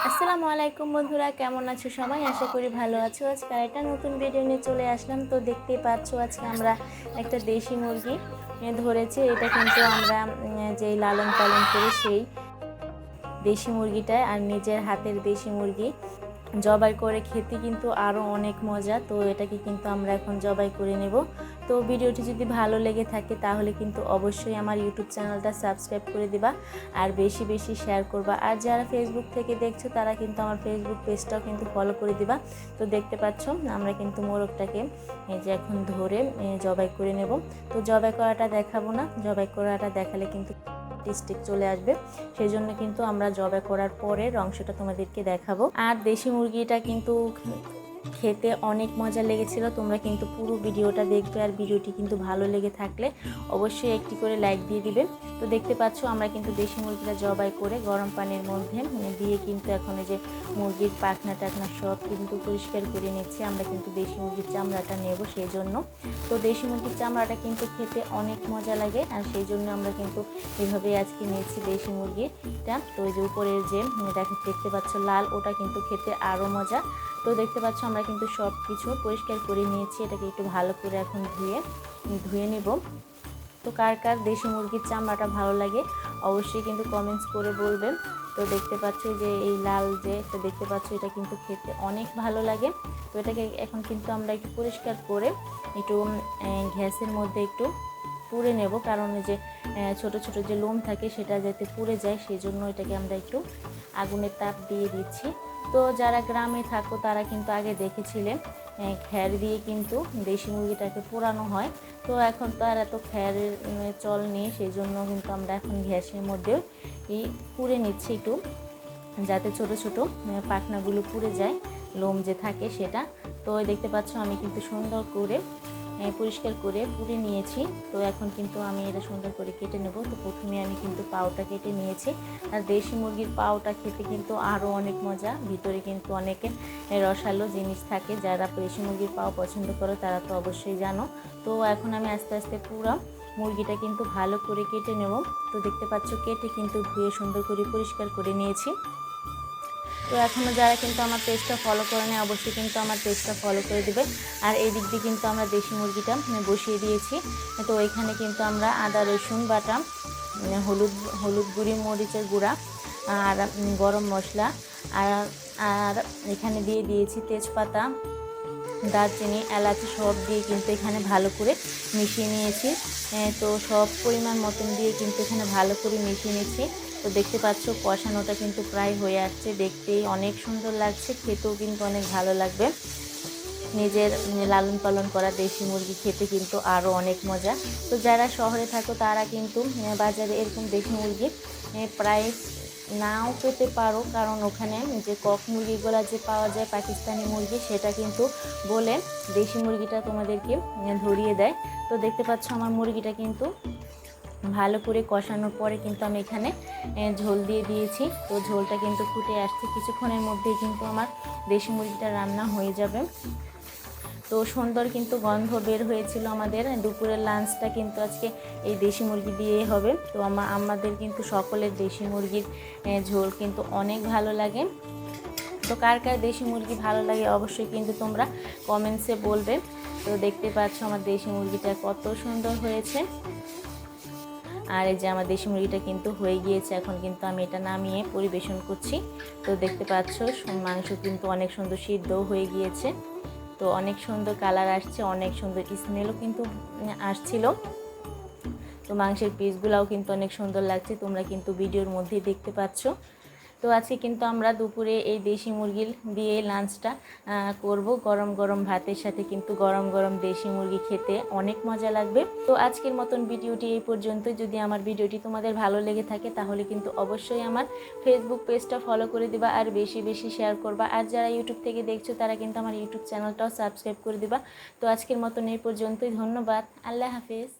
আসসালামু আলাইকুম বন্ধুরা, কেমন আছো সবাই? আশা করি ভালো আছো। আজকে একটা নতুন ভিডিও নিয়ে চলে আসলাম। তো দেখতেই পাচ্ছো আজকে আমরা একটা দেশি মুরগি ধরেছি। এটা কিন্তু আমরা যেই লালন পালন করি সেই দেশি মুরগিটা, আর নিজের হাতের দেশি মুরগি জবাই করে খেতে কিন্তু আরও অনেক মজা। তো এটাকে কিন্তু আমরা এখন জবাই করে নেব। তো ভিডিওটি যদি ভালো লেগে থাকে তাহলে কিন্তু অবশ্যই আমার ইউটিউব চ্যানেলটা সাবস্ক্রাইব করে দিবা আর বেশি বেশি শেয়ার করবা। আর যারা ফেসবুক থেকে দেখছো তারা কিন্তু আমার ফেসবুক পেজটাও কিন্তু ফলো করে দিবা। তো দেখতে পাচ্ছ আমরা কিন্তু মোরগটাকে এই যে এখন ধরে জবাই করে নেব। তো জবাই করাটা দেখাবো না, জবাই করাটা দেখালে কিন্তু স্টিক চলে আসবে, সেই জন্য কিন্তু আমরা জবাই করার পরের অংশটা তোমাদেরকে দেখাবো। আর দেশি মুরগিটা কিন্তু খেতে অনেক মজা লেগেছিল। তোমরা কিন্তু পুরো ভিডিওটা দেখবে, আর ভিডিওটি কিন্তু ভালো লেগে থাকলে অবশ্যই একটি করে লাইক দিয়ে দিবে। তো দেখতে পাচ্ছ আমরা কিন্তু দেশি মুরগিটা জবাই করে গরম পানির মধ্যে দিয়ে কিন্তু এখন এই যে মুরগির পাখনা টাখনা সব কিন্তু পরিষ্কার করে নিচ্ছি। আমরা কিন্তু দেশি মুরগির চামড়াটা নেব সেই জন্য। তো দেশি মুরগির চামড়াটা কিন্তু খেতে অনেক মজা লাগে, আর সেই জন্য আমরা কিন্তু এভাবেই আজকে নিয়েছি দেশি মুরগিটা। তো এই যে উপরের যে দেখতে পাচ্ছ লাল, ওটা কিন্তু খেতে আরও মজা। তো দেখতে পাচ্ছ আমরা কিন্তু সব কিছু পরিষ্কার করে নিয়েছি। এটাকে একটু ভালো করে এখন ধুয়ে নেব। তো কার কার দেশি মুরগির চামড়াটা ভালো লাগে অবশ্যই কিন্তু কমেন্টস করে বলবেন। তো দেখতে পাচ্ছ যে এই লাল যে এটা দেখতে পাচ্ছ, এটা কিন্তু খেতে অনেক ভালো লাগে। তো এটাকে এখন কিন্তু আমরা একটু পরিষ্কার করে একটু গ্যাসের মধ্যে একটু পুড়ে নেব, কারণ এই যে ছোট ছোট যে লোম থাকে সেটা যাতে পুড়ে যায়, সেই জন্য এটাকে আমরা একটু আগুনের তাপ দিয়ে দিচ্ছি। তো যারা গ্রামে থাকো তারা কিন্তু আগে দেখেছিলে খ্যার দিয়ে কিন্তু দেশি মুরগিটাকে পোড়ানো হয়। তো এখন তো আর এত খ্যারের চল নেই, সেই জন্য কিন্তু আমরা এখন গ্যাসের মধ্যেও এই পুড়ে নিচ্ছি একটু, যাতে ছোট ছোট পাখনাগুলো পুড়ে যায়, লোম যে থাকে সেটা। তো দেখতে পাচ্ছ আমি কিন্তু সুন্দর করে পরিষ্কার করে পুড়ে নিয়েছি। তো এখন কিন্তু আমি এটা সুন্দর করে কেটে নেব। তো প্রথমে আমি কিন্তু পাউটা কেটে নিয়েছি। আর দেশি মুরগির পাউটা খেতে কিন্তু আরও অনেক মজা, ভিতরে কিন্তু অনেকে রসালো জিনিস থাকে। যারা দেশি মুরগির পাও পছন্দ করো তারা তো অবশ্যই জানো। তো এখন আমি আস্তে আস্তে পুরো মুরগিটা কিন্তু ভালো করে কেটে নেব। তো দেখতে পাচ্ছ কেটে কিন্তু ধুয়ে সুন্দর করে পরিষ্কার করে নিয়েছি। তো এখনও যারা কিন্তু আমার পেজটা ফলো করে নেয় অবশ্যই কিন্তু আমার পেজটা ফলো করে দেবে। আর এই দিক দিয়ে কিন্তু আমরা দেশি মুরগিটা বসিয়ে দিয়েছি। তো এখানে কিন্তু আমরা আদা রসুন বাটা, হলুদ গুঁড়ি, মরিচের গুঁড়া, আর গরম মশলা, আর আর এখানে দিয়ে দিয়েছি তেজপাতা, দারচিনি, এলাচ সব দিয়ে কিন্তু এখানে ভালো করে মিশিয়ে নিয়েছি। তো সব পরিমাণ মতন দিয়ে কিন্তু এখানে ভালো করে মিশিয়ে নিয়েছি। তো দেখতে পাচ্ছ কষানোটা কিন্তু প্রায় হয়ে আসছে, দেখতেই অনেক সুন্দর লাগছে, খেতেও কিন্তু অনেক ভালো লাগবে। নিজের লালন পালন করা দেশি মুরগি খেতে কিন্তু আরও অনেক মজা। তো যারা শহরে থাকো তারা কিন্তু বাজারে এরকম দেশি মুরগি প্রায় নাও পেতে পারো, কারণ ওখানে যে কক মুরগিগুলো যে পাওয়া যায় পাকিস্তানি মুরগি, সেটা কিন্তু বলে দেশি মুরগিটা তোমাদেরকে ধরিয়ে দেয়। তো দেখতে পাচ্ছ আমার মুরগিটা কিন্তু ভালো করে কষানোর পরে কিন্তু আমি এখানে ঝোল দিয়ে দিয়েছি। তো ঝোলটা কিন্তু ফুটে আসছে, কিছুক্ষণের মধ্যেই কিন্তু আমার দেশি মুরগিটা রান্না হয়ে যাবে। তো সুন্দর কিন্তু গন্ধ বের হয়েছিল। আমাদের দুপুরের লাঞ্চটা কিন্তু আজকে এই দেশি মুরগি দিয়েই হবে। তো আমাদের কিন্তু সকলের দেশি মুরগির ঝোল কিন্তু অনেক ভালো লাগে। তো কার কার দেশি মুরগি ভালো লাগে অবশ্যই কিন্তু তোমরা কমেন্টসে বলবে। তো দেখতে পাচ্ছ আমার দেশি মুরগিটা কত সুন্দর হয়েছে। আর এই যে আমার দেশি মুরগিটা কিন্তু হয়ে গিয়েছে, এখন কিন্তু আমি এটা নামিয়ে পরিবেশন করছি। তো দেখতে পাচ্ছ মাংস কিন্তু অনেক সুন্দর সিদ্ধও হয়ে গিয়েছে। তো অনেক সুন্দর কালার আসছে, অনেক সুন্দর স্মেলও কিন্তু আসছিল। তো মাংসের পিসগুলাও কিন্তু অনেক সুন্দর লাগছে, তোমরা কিন্তু ভিডিওর মধ্যেই দেখতে পাচ্ছ। তো আজকে কিন্তু আমরা দুপুরে এই দেশি মুরগির দিয়ে লাঞ্চটা করব। গরম গরম ভাতের সাথে কিন্তু গরম গরম দেশি মুরগি খেতে অনেক মজা লাগবে। তো আজকের মতন ভিডিওটি এই পর্যন্ত। যদি আমার ভিডিওটি তোমাদের ভালো লেগে থাকে তাহলে কিন্তু অবশ্যই আমার ফেসবুক পেজটা ফলো করে দিবা আর বেশি বেশি শেয়ার করবা। আর যারা ইউটিউব থেকে দেখছো তারা কিন্তু আমার ইউটিউব চ্যানেলটাও সাবস্ক্রাইব করে দিবা। তো আজকের মতন এই পর্যন্তই, ধন্যবাদ, আল্লাহ হাফেজ।